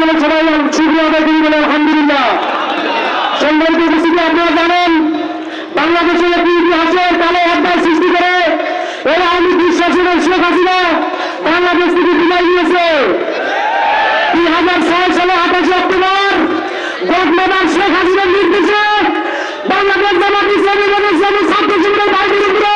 সকলে সবাই শুকরিয়া আদায় করি বলে আলহামদুলিল্লাহ। সম্মানিত উপস্থিতি, আপনারা জানেন বাংলাদেশের একটি ইতিহাসের কালো অধ্যায় সৃষ্টি করে এই আওয়ামী লীগ শাসনের শেখ হাসিনা বাংলাদেশ থেকে বিদায় নিয়েছে। 2006 সালে 28 অক্টোবর গডমাদার শেখ হাসিনার নির্দেশে বাংলাদেশ জামাত ইসলামী ছাত্র শিবিরের ভাইদের উপরে